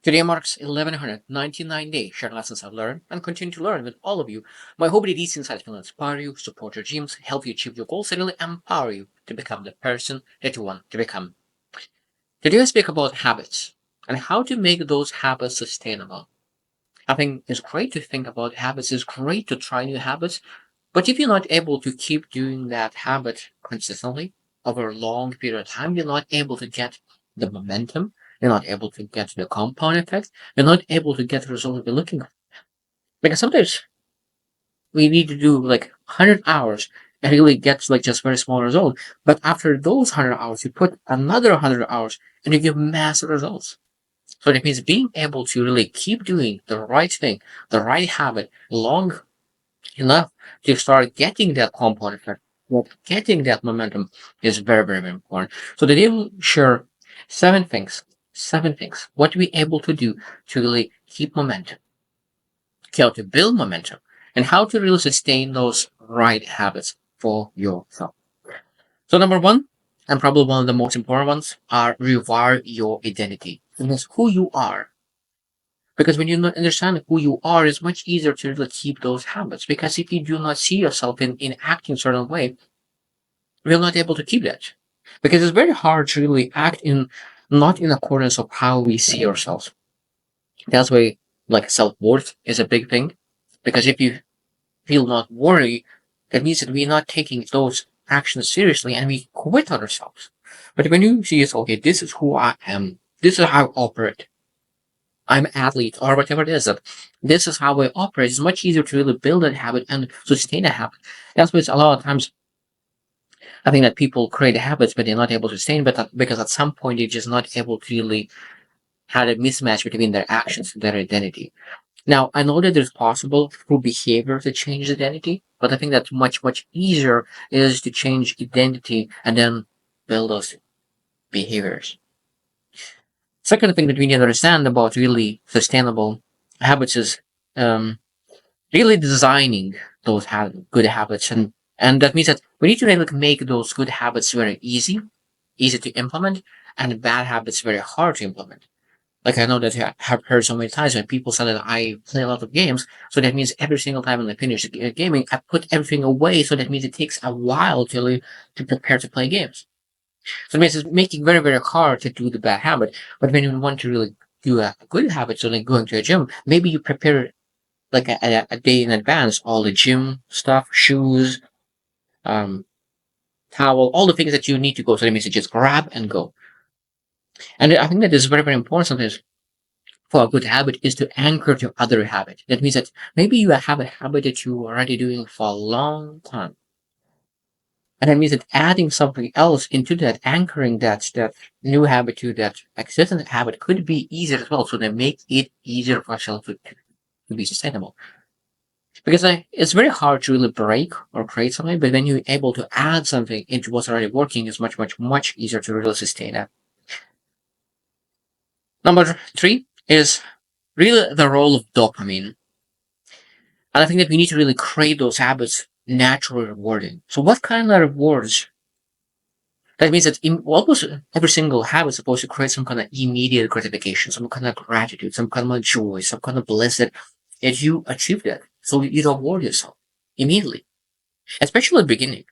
Today marks 1199 days shared lessons I've learned and continue to learn with all of you. My hope is these insights will inspire you, support your dreams, help you achieve your goals, and really empower you to become the person that you want to become. Today I speak about habits and how to make those habits sustainable. I think it's great to think about habits, it's great to try new habits, but if you're not able to keep doing that habit consistently over a long period of time, you're not able to get the momentum, you're not able to get the compound effect, you're not able to get the result you're looking for. Because sometimes we need to do like 100 hours and really get like just very small result. But after those 100 hours, you put another 100 hours and you get massive results. So that means being able to really keep doing the right thing, the right habit long enough to start getting that compound effect, getting that momentum is very, very, very important. So today we'll share seven things, what to be able to do to really keep momentum, how to build momentum, and how to really sustain those right habits for yourself. So number one, and probably one of the most important ones, are rewire your identity. It means who you are. Because when you not understand who you are, it's much easier to really keep those habits. Because if you do not see yourself in acting a certain way, we're not able to keep that. Because it's very hard to really act in not in accordance of how we see ourselves. That's why like self-worth is a big thing. Because if you feel not worthy, that means that we're not taking those actions seriously and we quit on ourselves. But when you see it's okay, this is who I am, this is how I operate. I'm an athlete or whatever it is that this is how I operate. It's much easier to really build a habit and sustain a habit. That's why it's a lot of times I think that people create habits but they're not able to sustain but because at some point they're just not able to really have a mismatch between their actions and their identity. Now I know that it's possible through behavior to change identity, but I think that much easier is to change identity and then build those behaviors. Second thing that we need to understand about really sustainable habits is um, really designing those good habits, and that means that we need to really make those good habits very easy to implement, and bad habits very hard to implement. Like I know that I have heard so many times when people say that I play a lot of games, so that means every single time when I finish gaming, I put everything away. So that means it takes a while to prepare to play games. So it means it's making very hard to do the bad habit. But when you want to really do a good habit, so like going to a gym, maybe you prepare like a day in advance, all the gym stuff, shoes, um, towel, all the things that you need to go. So that means you just grab and go. And I think that is very important sometimes for a good habit is to anchor to other habit. That means that maybe you have a habit that you are already doing for a long time. And that means that adding something else into that, anchoring that new habit to that existing habit could be easier as well. So they make it easier for yourself to be sustainable. Because it's very hard to really break or create something, but when you're able to add something into what's already working, it's much easier to really sustain it. Number three is really the role of dopamine. And I think that we need to really create those habits naturally rewarding. So what kind of rewards? That means that in almost every single habit is supposed to create some kind of immediate gratification, some kind of gratitude, some kind of joy, some kind of bliss that if you achieve that, so you reward yourself immediately, especially at the beginning.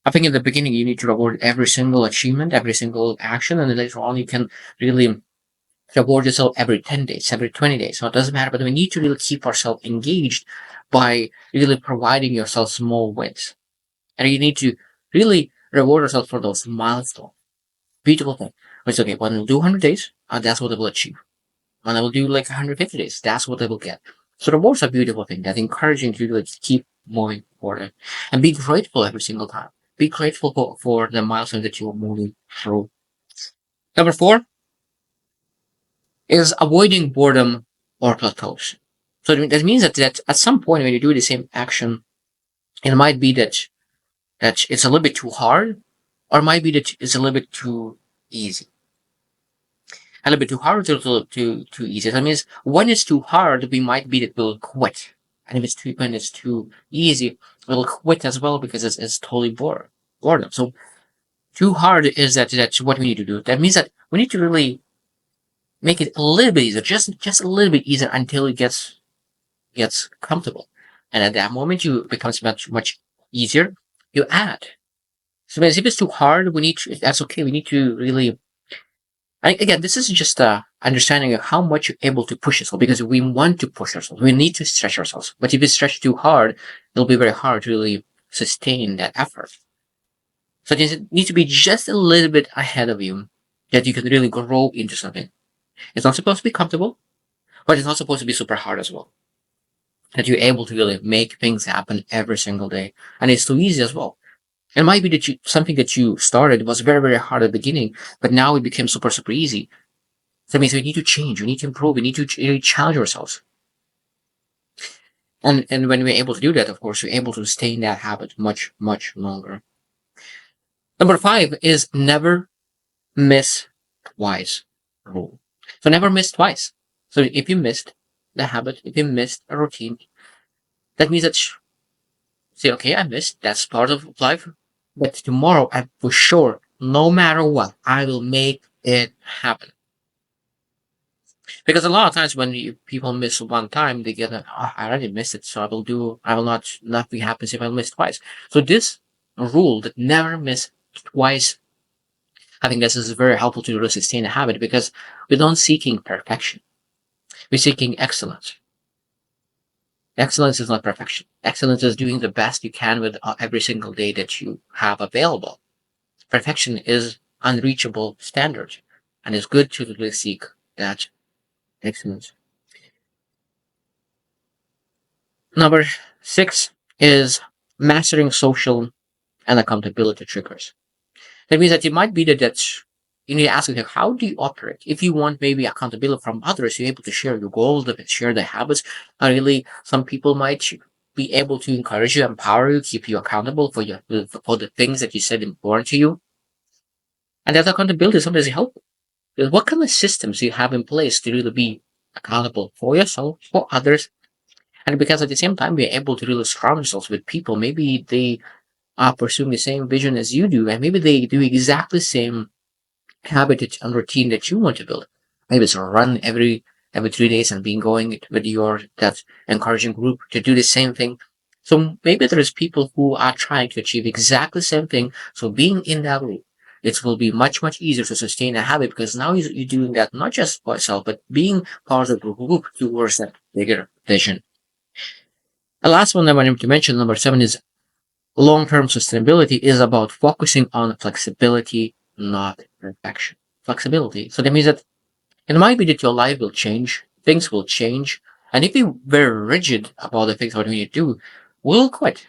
I think in the beginning you need to reward every single achievement, every single action, and then later on you can really reward yourself every 10 days, every 20 days. So it doesn't matter, but we need to really keep ourselves engaged by really providing yourself small wins. And you need to really reward yourself for those milestones. Beautiful thing. It's okay, when I do 100 days, that's what I will achieve. When I will do like 150 days, that's what I will get. So rewards are a beautiful thing that encouraging you to like, keep moving forward and be grateful every single time. Be grateful for the milestones that you are moving through. Number four is avoiding boredom or plateaus. So that means that at some point when you do the same action, it might be that it's a little bit too hard, or it might be that it's a little bit too easy. A little bit too hard or too easy. That means when it's too hard, we might be that we'll quit. And if it's too when it's too easy, We'll quit as well because it's totally boredom. So too hard is that's what we need to do. That means that we need to really make it a little bit easier, just a little bit easier until it gets comfortable. And at that moment, you it becomes much easier. You add. So if it's too hard, we need to, that's okay. We need to really. Again, this is just understanding of how much you're able to push yourself because we want to push ourselves. We need to stretch ourselves. But if you stretch too hard, it'll be very hard to really sustain that effort. So it needs to be just a little bit ahead of you that you can really grow into something. It's not supposed to be comfortable, but it's not supposed to be super hard as well. That you're able to really make things happen every single day. And it's too easy as well. It might be that something that you started was very, very hard at the beginning, but now it became super, super easy. So that means we need to change, we need to improve, we need to really challenge ourselves. And when we're able to do that, of course, we're able to stay in that habit much, much longer. Number 5 is never miss twice rule. So never miss twice. So if you missed the habit, if you missed a routine, that means that say, okay, I missed. That's part of life. But tomorrow, I for sure, no matter what, I will make it happen. Because a lot of times when people miss one time, they get, oh, I already missed it, so I will not, nothing happens if I miss twice. So this rule that never miss twice, I think this is very helpful to really sustain a habit because we don't seeking perfection. We're seeking excellence. Excellence is not perfection. Excellence is doing the best you can with every single day that you have available. Perfection is unreachable standard, and it's good to really seek that excellence. Number 6 is mastering social and accountability triggers. That means that it might be that you need to ask yourself, how do you operate? If you want maybe accountability from others, you're able to share your goals, share the habits. Really, some people might be able to encourage you, empower you, keep you accountable for the things that you said important to you. And that accountability sometimes helps. What kind of systems do you have in place to really be accountable for yourself, for others, and because at the same time we're able to really surround ourselves with people, maybe they are pursuing the same vision as you do, and maybe they do exactly the same habit and routine that you want to build. Maybe it's a run every 3 days and being going with your that encouraging group to do the same thing. So maybe there's people who are trying to achieve exactly the same thing. So being in that group, it will be much easier to sustain a habit because now you're doing that not just for yourself, but being part of the group towards that bigger vision. The last one I wanted to mention, number 7, is long-term sustainability is about focusing on flexibility, not perfection. Flexibility. So that means that it might be that your life will change, things will change, and if you're very rigid about the things what we need to do, we'll quit.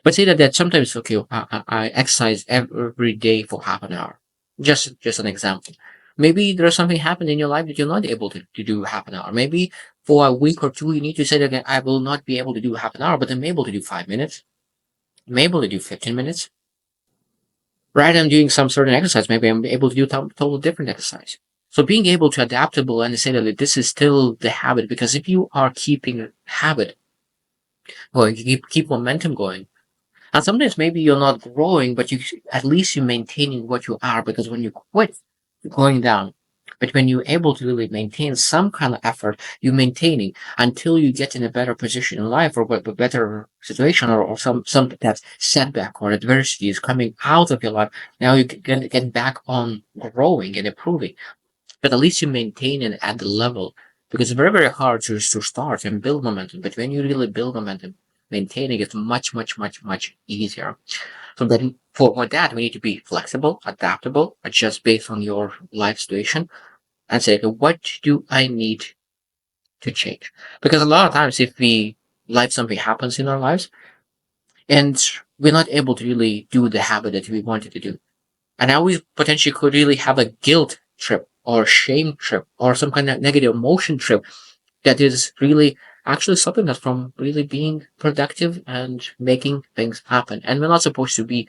But say that sometimes okay, I exercise every day for half an hour. Just an example. Maybe there's something happened in your life that you're not able to do half an hour. Maybe for a week or two you need to say that I will not be able to do half an hour, but I'm able to do 5 minutes. I'm able to do 15 minutes. Rather than doing some certain exercise, maybe I'm able to do total different exercise. So being able to adaptable and say that this is still the habit, because if you are keeping habit, well, you keep momentum going. And sometimes maybe you're not growing, but you at least you're maintaining what you are, because when you quit, you're going down. But when you're able to really maintain some kind of effort, you're maintaining until you get in a better position in life or a better situation or some that setback or adversity is coming out of your life. Now you can get back on growing and improving. But at least you maintain it at the level because it's very, very hard to start and build momentum. But when you really build momentum, maintaining it much easier. So then for that, we need to be flexible, adaptable, adjust based on your life situation and say, okay, what do I need to change? Because a lot of times if life something happens in our lives and we're not able to really do the habit that we wanted to do. And now we potentially could really have a guilt trip or shame trip or some kind of negative emotion trip that is really actually stopping us from really being productive and making things happen. And we're not supposed to be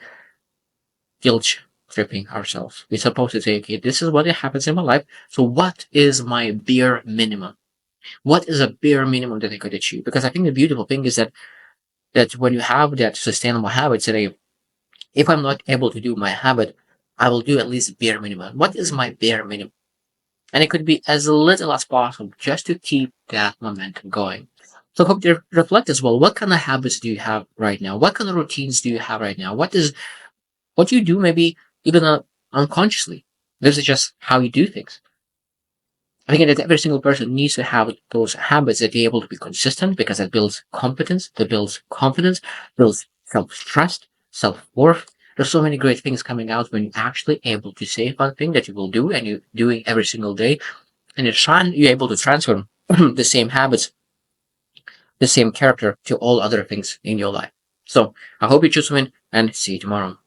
guilt tripping ourselves. We're supposed to say, okay, this is what happens in my life. So what is my bare minimum? What is a bare minimum that I could achieve? Because I think the beautiful thing is that that when you have that sustainable habit, say, if I'm not able to do my habit, I will do at least bare minimum. What is my bare minimum? And it could be as little as possible just to keep that momentum going. So hope to reflect as well. What kind of habits do you have right now? What kind of routines do you have right now? What you do maybe even unconsciously? This is just how you do things. I think that every single person needs to have those habits that they're able to be consistent because that builds competence, that builds confidence, builds self-trust, self-worth. There's so many great things coming out when you're actually able to say one thing that you will do and you're doing every single day, and you're able to transfer the same habits, the same character to all other things in your life. So I hope you choose win and see you tomorrow.